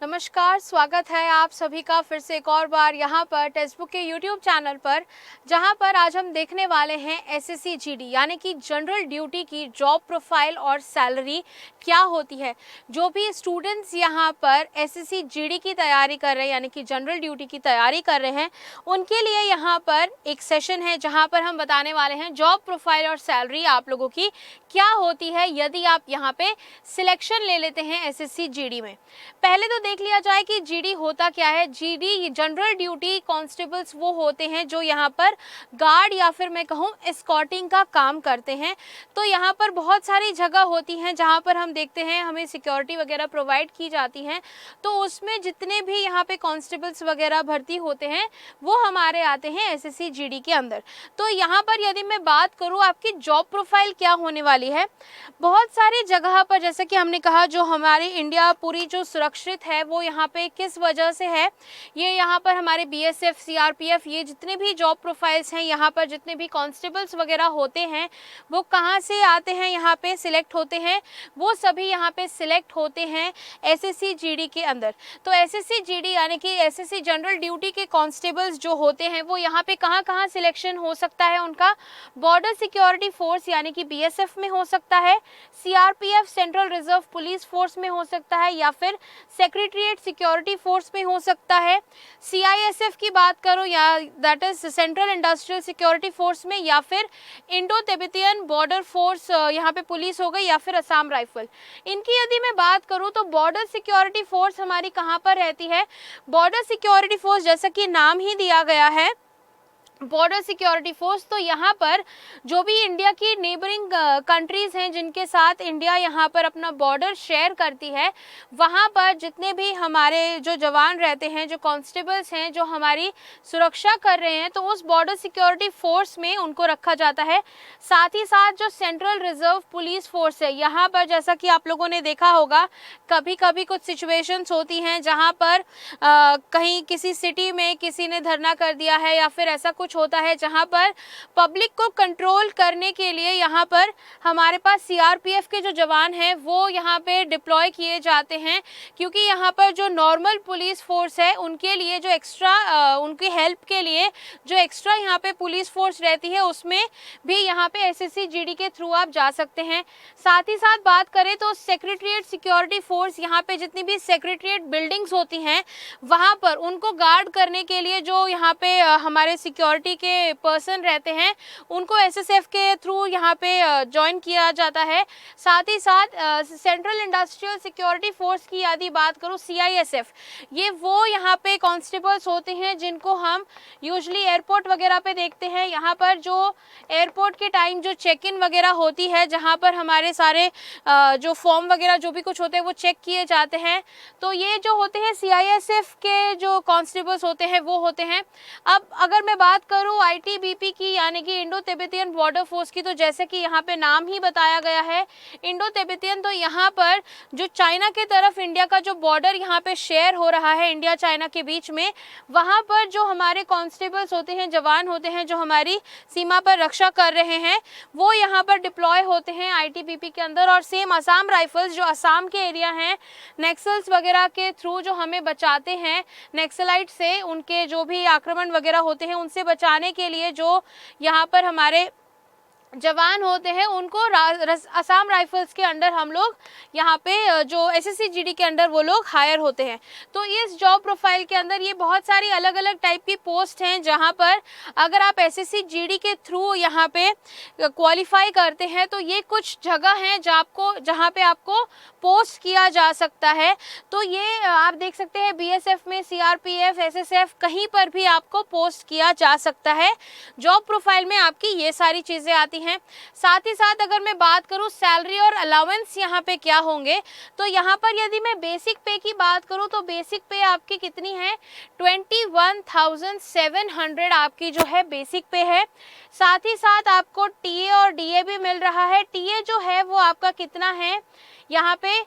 नमस्कार, स्वागत है आप सभी का फिर से एक और बार यहाँ पर टेक्स्ट बुक के यूट्यूब चैनल पर, जहाँ पर आज हम देखने वाले हैं एसएससी जीडी यानी कि जनरल ड्यूटी की जॉब प्रोफाइल और सैलरी क्या होती है। जो भी स्टूडेंट्स यहाँ पर एसएससी जीडी की तैयारी कर रहे हैं यानी कि जनरल ड्यूटी की तैयारी कर रहे हैं, उनके लिए यहाँ पर एक सेशन है जहाँ पर हम बताने वाले हैं जॉब प्रोफाइल और सैलरी आप लोगों की क्या होती है यदि आप यहाँ पे सिलेक्शन ले लेते हैं एसएससी जीडी में। पहले तो देख लिया जाए कि जीडी होता क्या है। जीडी जनरल ड्यूटी कांस्टेबल्स वो होते हैं जो यहाँ पर गार्ड या फिर मैं कहूँ एस्कॉर्टिंग का काम करते हैं। तो यहाँ पर बहुत सारी जगह होती हैं जहाँ पर हम देखते हैं हमें सिक्योरिटी वगैरह प्रोवाइड की जाती हैं, तो उसमें जितने भी यहाँ पे कांस्टेबल्स वगैरह भर्ती होते हैं वो हमारे आते हैं एसएससी जीडी के अंदर। तो यहाँ पर यदि मैं बात करूँ आपकी जॉब प्रोफाइल क्या होने वाली है, बहुत सारी जगह पर जैसे कि हमने कहा जो हमारी इंडिया पूरी जो सुरक्षित है वो यहाँ पे किस वजह से है, ये यहाँ पर हमारे बीएसएफ सीआरपीएफ ये जितने भी जॉब प्रोफाइल्स हैं, यहाँ पर जितने भी कांस्टेबल्स वगैरह होते हैं वो कहाँ से आते हैं, यहाँ पे सिलेक्ट होते हैं, वो सभी यहाँ पे सिलेक्ट होते हैं एसएससी जीडी के अंदर। तो एसएससी जीडी यानी कि एसएससी जनरल ड्यूटी के कांस्टेबल्स जो होते हैं वो यहाँ पे कहाँ कहाँ सिलेक्शन हो सकता है उनका, बॉर्डर सिक्योरिटी फोर्स यानी कि बीएसएफ में हो सकता है, CRPF central reserve police force में हो सकता है, या फिर सेक्रेटरीट सिक्योरिटी फोर्स में हो सकता है, सीआईएसएफ की बात करो या that is central industrial security force में, या फिर इंडो तिब्बतियन बॉर्डर फोर्स यहाँ पे पुलिस हो गई, या फिर असम राइफल। इनकी यदि मैं बात करूँ तो बॉर्डर सिक्योरिटी फोर्स हमारी कहाँ पर रहती है। बॉर्डर सिक्योरिटी फोर्स जैसा कि नाम ही दिया गया है बॉर्डर सिक्योरिटी फोर्स, तो यहाँ पर जो भी इंडिया की नेबरिंग कंट्रीज़ हैं जिनके साथ इंडिया यहाँ पर अपना बॉर्डर शेयर करती है, वहाँ पर जितने भी हमारे जो जवान रहते हैं, जो कांस्टेबल्स हैं जो हमारी सुरक्षा कर रहे हैं, तो उस बॉर्डर सिक्योरिटी फोर्स में उनको रखा जाता है। साथ ही साथ जो सेंट्रल रिजर्व पुलिस फोर्स है, यहाँ पर जैसा कि आप लोगों ने देखा होगा कभी कभी कुछ सिचुएशंस होती हैं जहाँ पर कहीं किसी सिटी में किसी ने धरना कर दिया है या फिर ऐसा कुछ होता है जहां पर पब्लिक को कंट्रोल करने के लिए यहाँ पर हमारे पास सीआरपीएफ के जो जवान हैं वो यहाँ पे डिप्लॉय किए जाते हैं, क्योंकि यहाँ पर जो नॉर्मल पुलिस फोर्स है उनके लिए जो एक्स्ट्रा उनकी हेल्प के लिए जो एक्स्ट्रा यहाँ पे पुलिस फोर्स रहती है उसमें भी यहाँ पे एसएससी जीडी के थ्रू आप जा सकते हैं। साथ ही साथ बात करें तो सेक्रेटरीट सिक्योरिटी फोर्स, यहाँ पे जितनी भी सेक्रेटरीट बिल्डिंग्स होती हैं वहाँ पर उनको गार्ड करने के लिए जो यहाँ पे हमारे सिक्योरिटी के पर्सन रहते हैं उनको एसएसएफ के थ्रू यहाँ पे ज्वाइन किया जाता है। साथ ही साथ सेंट्रल इंडस्ट्रियल सिक्योरिटी फोर्स की यदि बात करूँ सीआईएसएफ, ये वो यहाँ पे कांस्टेबल्स होते हैं जिनको हम यूजुअली एयरपोर्ट वगैरह पे देखते हैं। यहाँ पर जो एयरपोर्ट के टाइम जो चेक इन वगैरह होती है, जहाँ पर हमारे सारे जो फॉर्म वगैरह जो भी कुछ होते हैं वो चेक किए जाते हैं, तो ये जो होते हैं सीआईएसएफ के जो कांस्टेबल्स होते हैं वो होते हैं। अब अगर मैं बात करूं आईटीबीपी की यानी कि इंडो तिब्बतियन बॉर्डर फोर्स की, तो जैसे कि यहाँ पे नाम ही बताया गया है इंडो तिब्बतियन, तो यहाँ पर जो चाइना के तरफ इंडिया का जो बॉर्डर यहाँ पे शेयर हो रहा है इंडिया चाइना के बीच में, वहाँ पर जो हमारे कांस्टेबल्स होते हैं, जवान होते हैं जो हमारी सीमा पर रक्षा कर रहे हैं, वो यहाँ पर डिप्लॉय होते हैं आईटीबीपी के अंदर। और सेम असम राइफल्स जो असम के एरिया हैं, नक्सल्स वगैरह के थ्रू जो हमें बचाते हैं नक्सलाइट से, उनके जो भी आक्रमण वगैरह होते हैं उनसे बचाने के लिए जो यहाँ पर हमारे जवान होते हैं उनको असम राइफल्स के अंडर हम लोग यहाँ पे जो एसएससी जीडी के अंडर वो लोग हायर होते हैं। तो इस जॉब प्रोफाइल के अंदर ये बहुत सारी अलग अलग टाइप की पोस्ट हैं जहाँ पर अगर आप एसएससी जीडी के थ्रू यहाँ पे क्वालिफाई करते हैं तो ये कुछ जगह हैं जहाँ पे आपको पोस्ट किया जा सकता है। तो ये आप देख सकते हैं बीएसएफ में, सीआरपीएफ, एसएसएफ, कहीं पर भी आपको पोस्ट किया जा सकता है। जॉब प्रोफाइल में आपकी ये सारी चीज़ें आती हैं। साथ ही साथ अगर मैं बात करूं सैलरी और अलाउंस यहाँ पे क्या होंगे, तो यहाँ पर यदि मैं बेसिक पे की बात करूं तो बेसिक पे आपकी कितनी है, 21,700 आपकी जो है बेसिक पे है। साथ ही साथ आपको टीए और डीए भी मिल रहा है। टीए जो है वो आपका कितना है, यहाँ पे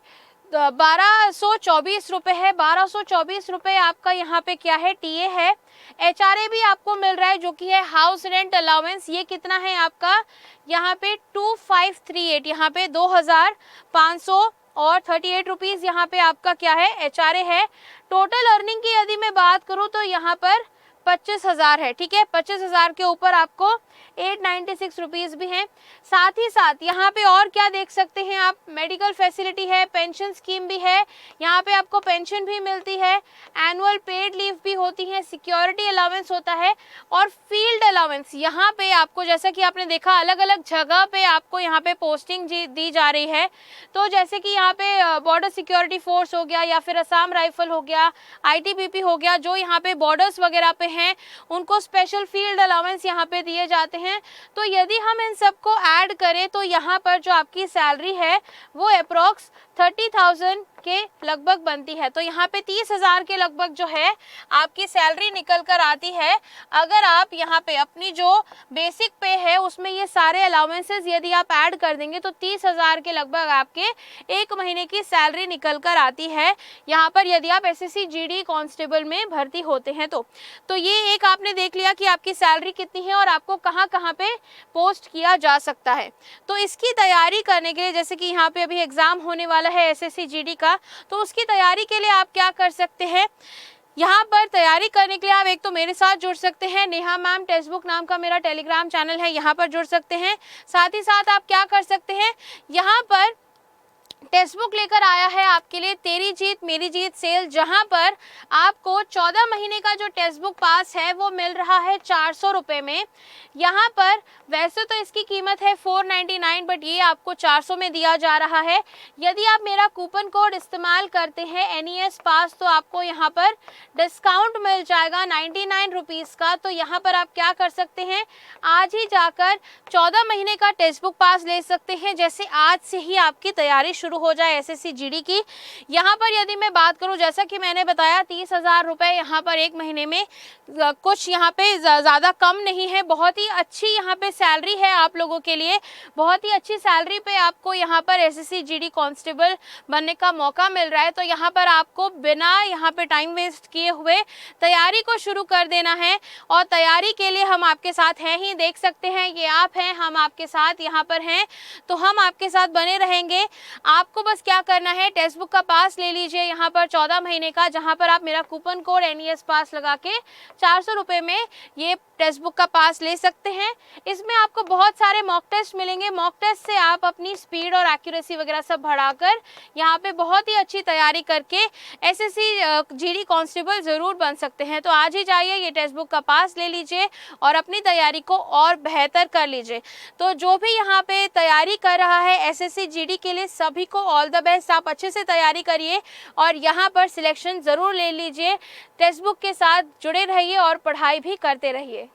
1224 रुपये है। 1224 रुपये आपका यहाँ पे क्या है, टीए है। एचआरए भी आपको मिल रहा है जो कि है हाउस रेंट अलाउंस, ये कितना है आपका यहाँ पे 2538, यहाँ पे 2500 और 38 रुपीज़ यहाँ पे आपका क्या है, HRA है। टोटल अर्निंग की यदि मैं बात करूँ तो यहाँ पर 25,000 है, ठीक है। 25,000 के ऊपर आपको 896 रुपीज़ भी हैं। साथ ही साथ यहाँ पे और क्या देख सकते हैं आप, मेडिकल फैसिलिटी है, पेंशन स्कीम भी है, यहाँ पे आपको पेंशन भी मिलती है, एनुअल पेड लीव भी होती है, सिक्योरिटी अलाउंस होता है और फील्ड अलाउंस। यहाँ पे आपको, जैसा कि आपने देखा, अलग अलग जगह पे आपको यहाँ पे पोस्टिंग दी जा रही है। तो जैसे कि यहाँ पे बॉर्डर सिक्योरिटी फोर्स हो गया या फिर असम राइफल हो गया, ITBP हो गया, जो यहाँ पे बॉर्डर्स वगैरह पे हैं, उनको स्पेशल फील्ड अलाउंस यहाँ पे दिए जाते हैं। तो यदि हम इन सबको ऐड करें तो यहाँ पर जो आपकी सैलरी है वो अप्रॉक्स 30,000 के लगभग बनती है। तो यहाँ पे 30,000 के लगभग जो है आपकी सैलरी निकल कर आती है। अगर आप यहाँ पे अपनी जो बेसिक पे है उसमें ये सारे अलाउंसेस यदि आप ऐड कर देंगे तो 30,000 के लगभग आपके एक महीने की सैलरी निकल कर आती है यहाँ पर, यदि आप SSC GD कांस्टेबल में भर्ती होते हैं तो ये एक आपने देख लिया कि आपकी सैलरी कितनी है और आपको कहाँ कहाँ पे पोस्ट किया जा सकता है। तो इसकी तैयारी करने के लिए, जैसे कि यहाँ पे अभी एग्ज़ाम होने वाला है SSC GD का, तो उसकी तैयारी के लिए आप क्या कर सकते हैं, यहाँ पर तैयारी करने के लिए आप एक तो मेरे साथ जुड़ सकते हैं, नेहा मैम टेक्स्ट बुक नाम का मेरा टेलीग्राम चैनल है, यहाँ पर जुड़ सकते हैं। साथ ही साथ आप क्या कर सकते हैं, यहाँ पर टेक्स्ट बुक लेकर आया है आपके लिए तेरी जीत मेरी जीत सेल, जहां पर आपको 14 महीने का जो टेक्स्ट बुक पास है वो मिल रहा है 400 रुपये में। यहां पर वैसे तो इसकी कीमत है 499, बट ये आपको 400 में दिया जा रहा है। यदि आप मेरा कूपन कोड इस्तेमाल करते हैं NES पास तो आपको यहां पर डिस्काउंट मिल जाएगा 99 रुपीज़ का। तो यहां पर आप क्या कर सकते हैं, आज ही जाकर 14 महीने का टेक्स्ट बुक पास ले सकते हैं, जैसे आज से ही आपकी तैयारी शुरू हो जाए SSC GD की। यहाँ पर यदि मैं बात करूँ, जैसा कि मैंने बताया 30,000 रुपये यहाँ पर एक महीने में, कुछ यहाँ पे ज़्यादा कम नहीं है, बहुत ही अच्छी यहाँ पे सैलरी है आप लोगों के लिए। बहुत ही अच्छी सैलरी पे आपको यहाँ पर SSC GD कांस्टेबल बनने का मौका मिल रहा है। तो यहाँ पर आपको बिना यहाँ पे टाइम वेस्ट किए हुए तैयारी को शुरू कर देना है और तैयारी के लिए हम आपके साथ हैं ही, देख सकते हैं ये आप हैं, हम आपके साथ यहाँ पर हैं, तो हम आपके साथ बने रहेंगे। आपको बस क्या करना है, टेक्स्ट बुक का पास ले लीजिए यहाँ पर 14 महीने का, जहाँ पर आप मेरा कूपन कोड NES पास लगा के 400 रुपये में ये टेक्स्ट बुक का पास ले सकते हैं। इसमें आपको बहुत सारे मॉक टेस्ट मिलेंगे, मॉक टेस्ट से आप अपनी स्पीड और एक्यूरेसी वगैरह सब बढ़ाकर यहाँ पे बहुत ही अच्छी तैयारी करके SSC GD कांस्टेबल ज़रूर बन सकते हैं। तो आज ही जाइए, ये टेक्स्ट बुक का पास ले लीजिए और अपनी तैयारी को और बेहतर कर लीजिए। तो जो भी यहाँ पे तैयारी कर रहा है SSC GD के लिए, सभी को ऑल द बेस्ट। आप अच्छे से तैयारी करिए और यहाँ पर सिलेक्शन ज़रूर ले लीजिए। टेक्स्ट बुक के साथ जुड़े रहिए और पढ़ाई भी करते रहिए।